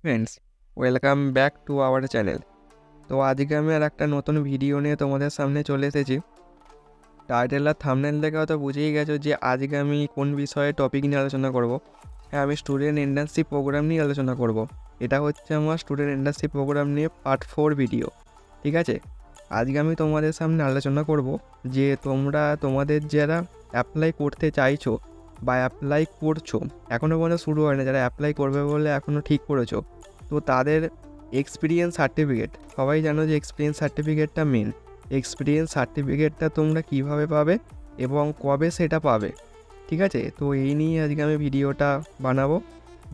Friends, welcome back to our channel. তো আজকে আমি আর একটা নতুন ভিডিও নিয়ে তোমাদের সামনে চলে এসেছি। টাইটেল আর থাম্বনেল দেখে হয়তো বুঝেই গেছো যে আজকে আমি কোন বিষয়ে টপিক নিয়ে আলোচনা করব। হ্যাঁ, আমি স্টুডেন্ট ইন্টার্নশিপ প্রোগ্রাম নিয়ে আলোচনা করব। এটা হচ্ছে আমার স্টুডেন্ট ইন্টার্নশিপ প্রোগ্রাম নিয়ে পার্ট 4 ভিডিও। ঠিক আছে, আজকে আমি তোমাদের সামনে আলোচনা করব যে তোমরা তোমাদের যারা অ্যাপ্লাই করতে চাইছো বা অ্যাপ্লাই করছো, এখনও পর্যন্ত শুরু হয় না, যারা অ্যাপ্লাই করবে বলে এখনও ঠিক করেছো, তো তাদের এক্সপিরিয়েন্স সার্টিফিকেট, সবাই জানো যে এক্সপিরিয়েন্স সার্টিফিকেটটা মেন। এক্সপিরিয়েন্স সার্টিফিকেটটা তোমরা কিভাবে পাবে এবং কবে সেটা পাবে, ঠিক আছে? তো এই নিয়ে আজকে আমি ভিডিওটা বানাবো।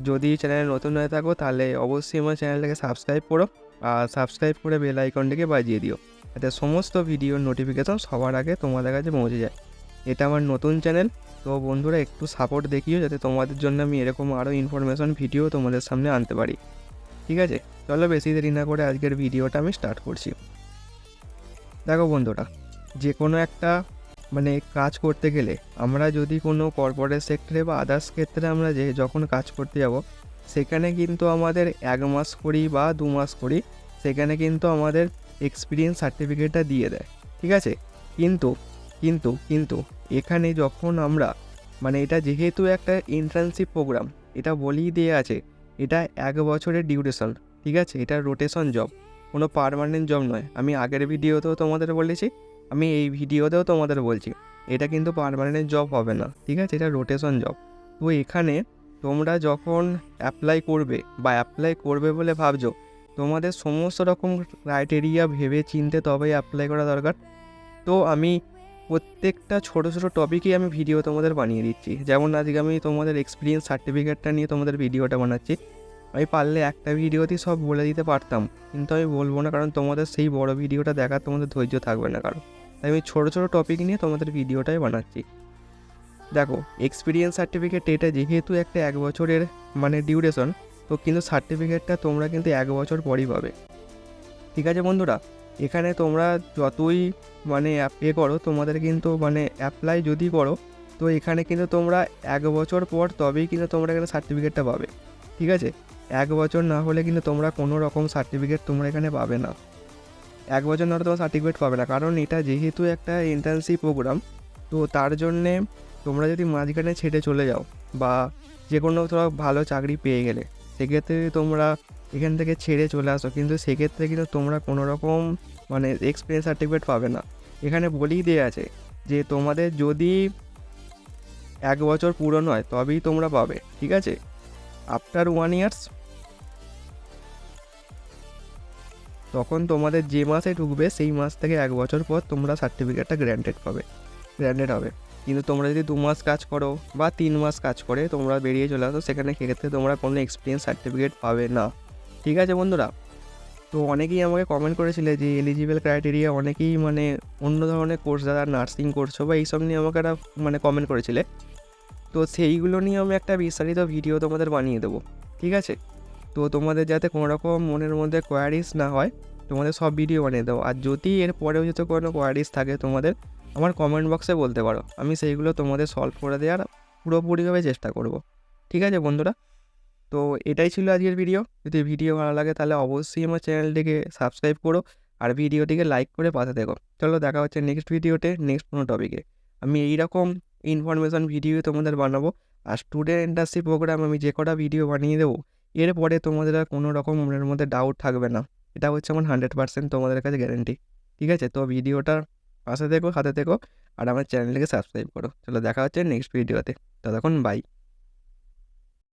যদি চ্যানেলে নতুন হয়ে থাকো তাহলে অবশ্যই আমার চ্যানেলটাকে সাবস্ক্রাইব করো, আর সাবস্ক্রাইব করে বেল আইকনটাকে বাজিয়ে দিও, যাতে সমস্ত ভিডিওর নোটিফিকেশন সবার আগে তোমাদের কাছে পৌঁছে যায়। এটা আমার নতুন চ্যানেল, তো বন্ধুরা একটু সাপোর্ট দেখিও, যাতে তোমাদের জন্য আমি এরকম আরও ইনফরমেশন ভিডিও তোমাদের সামনে আনতে পারি। ঠিক আছে, চলো বেশি দেরি না করে আজকের ভিডিওটা আমি স্টার্ট করছি। দেখো বন্ধুরা, যে কোনো একটা কাজ করতে গেলে আমরা যদি কোনো কর্পোরেট সেক্টরে বা আদার্স ক্ষেত্রে আমরা যখন কাজ করতে যাব, সেখানে কিন্তু আমাদের 1 মাস করি বা 2 মাস করি, সেখানে কিন্তু আমাদের এক্সপিরিয়েন্স সার্টিফিকেটটা দিয়ে দেয়। ঠিক আছে, কিন্তু কিন্তু কিন্তু এখানে যখন আমরা এটা যেহেতু একটা ইন্টার্নশিপ প্রোগ্রাম, এটা বলেই দেওয়া আছে এটা 1 বছরের ডিউরেশন। ঠিক আছে, এটা রোটেশন জব, কোনো পার্মানেন্ট জব নয়। আমি আগের ভিডিওতেও তোমাদের বলেছি, আমি এই ভিডিওতেও তোমাদের বলছি, এটা কিন্তু পার্মানেন্ট জব হবে না। ঠিক আছে, এটা রোটেশন জব। তো এখানে তোমরা যখন অ্যাপ্লাই করবে বা অ্যাপ্লাই করবে বলে ভাবছো, তোমাদের সমস্ত রকম ক্রাইটেরিয়া ভেবে চিনতে তবেই অ্যাপ্লাই করা দরকার। তো আমি প্রত্যেকটা ছোটো ছোটো টপিকই আমি ভিডিও তোমাদের বানিয়ে দিচ্ছি। যেমন আজকে আমি তোমাদের এক্সপিরিয়েন্স সার্টিফিকেটটা নিয়ে তোমাদের ভিডিওটা বানাচ্ছি। আমি পারলে একটা ভিডিওতেই সব বলে দিতে পারতাম, কিন্তু আমি বলবো না, কারণ তোমাদের সেই বড় ভিডিওটা দেখার তোমাদের ধৈর্য থাকবে না কারণ। তাই আমি ছোটো ছোটো টপিক নিয়ে তোমাদের ভিডিওটাই বানাচ্ছি। দেখো, এক্সপিরিয়েন্স সার্টিফিকেট এটা যেহেতু একটা 1 বছরের ডিউরেশন, তো কিন্তু সার্টিফিকেটটা তোমরা কিন্তু 1 বছর পরই পাবে। ঠিক আছে বন্ধুরা, এখানে তোমরা যতই করো, তোমাদের কিন্তু অ্যাপ্লাই যদি করো, তো এখানে কিন্তু তোমরা 1 বছর পর তবেই কিন্তু তোমরা এখানে সার্টিফিকেটটা পাবে। ঠিক আছে, 1 বছর না হলে কিন্তু তোমরা কোনো রকম সার্টিফিকেট তোমরা এখানে পাবে না। 1 বছর না হলে তোমার সার্টিফিকেট পাবে না, কারণ এটা যেহেতু একটা ইন্টার্নশিপ প্রোগ্রাম। তো তার জন্যে তোমরা যদি মাঝখানে ছেড়ে চলে যাও বা যে কোনো তোমরা ভালো চাকরি পেয়ে গেলে, সেক্ষেত্রে তোমরা এখান থেকে ছেড়ে চলে আসো, কিন্তু সেক্ষেত্রে কিন্তু তোমরা কোনো রকম এক্সপিরিয়েন্স সার্টিফিকেট পাবে না। এখানে বলেই দেওয়া আছে যে তোমাদের যদি 1 বছর পূরণ হয় তবেই তোমরা পাবে। ঠিক আছে, আফটার 1 ইয়ার্স, তখন তোমাদের যে মাসে ঢুকবে সেই মাস থেকে 1 বছর পর তোমরা সার্টিফিকেটটা গ্র্যান্টেড হবে। কিন্তু তোমরা যদি 2 মাস কাজ করো বা 3 মাস কাজ করে তোমরা বেরিয়ে চলে আসো, সেক্ষেত্রে তোমরা কোনো এক্সপিরিয়েন্স সার্টিফিকেট পাবে না। ঠিক আছে বন্ধুরা, তো অনেকেই আমাকে কমেন্ট করেছিলে যে এলিজিবল ক্রাইটেরিয়া, অনেকেই অন্য ধরনের কোর্স, যারা নার্সিং করছো বা এইসব নিয়ে আমাকে একটা কমেন্ট করেছিলে। তো সেইগুলো নিয়ে আমি একটা বিস্তারিত ভিডিও তোমাদের বানিয়ে দেবো। ঠিক আছে, তো তোমাদের যাতে কোনো রকম মনের মধ্যে কোয়ারিজ না হয়, তোমাদের সব ভিডিও বানিয়ে দেবো। আর যদি এর পরেও যদি কোনো কোয়ারিজ থাকে তোমাদের, আমার কমেন্ট বক্সে বলতে পারো, আমি সেইগুলো তোমাদের সলভ করে দেওয়ার পুরোপুরিভাবে চেষ্টা করব। ঠিক আছে বন্ধুরা, তো এটাই ছিল আজকের ভিডিও। যদি ভিডিও ভালো লাগে তাহলে অবশ্যই আমার চ্যানেলটিকে সাবস্ক্রাইব করো আর ভিডিওটিকে লাইক করে পাশে দেখো। চলো, দেখা হচ্ছে নেক্সট ভিডিওতে, নেক্সট কোনো টপিকে। আমি এইরকম ইনফরমেশান ভিডিও তোমাদের বানাবো। আর স্টুডেন্ট ইন্টার্নশিপ প্রোগ্রাম আমি যে কটা ভিডিও বানিয়ে দেবো, এরপরে তোমাদের আর কোনো রকম মনের মধ্যে ডাউট থাকবে না। এটা হচ্ছে আমার 100% তোমাদের কাছে গ্যারেন্টি। ঠিক আছে, তো ভিডিওটার পাশে দেখো, হাতে দেখো, আর আমার চ্যানেলটিকে সাবস্ক্রাইব করো। চলো, দেখা হচ্ছে নেক্সট ভিডিওতে। ততক্ষণ বাই।